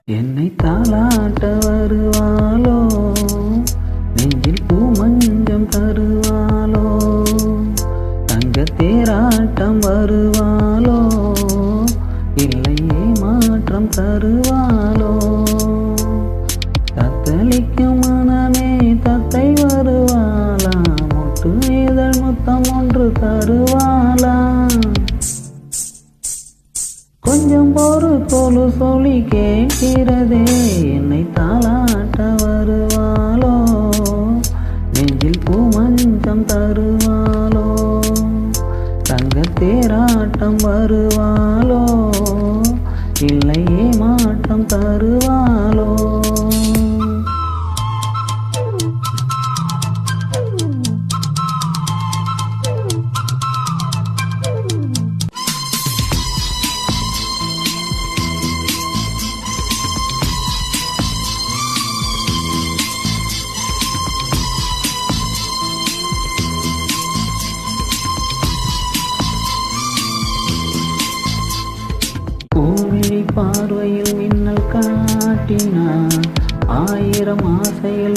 என்னை தாளாட்ட வருவாளோ, நெஞ்சில் பூ மஞ்சம் தருவாளோ, தங்க தேராட்டம் வருவாளோ, இல்லையே மாற்றம் தருவாளோ. தத்தளிக்கும் மனமே தத்தை வருவாளா, முட்டு இதழ் முத்தம் ஒன்று தருவாளா. கொஞ்சம் ஒரு தோலு சொல்லி கேட்கிறதே, என்னை தாளாட்ட வருவாளோ, நெஞ்சில் பூ மஞ்சம் தருவாளோ, தங்க தேராட்டம் வருவாளோ, இல்லையே மாற்றம் தருவாளோ. பார்வையில் மின்னல் காட்டினார், ஆயிரம் ஆசையில்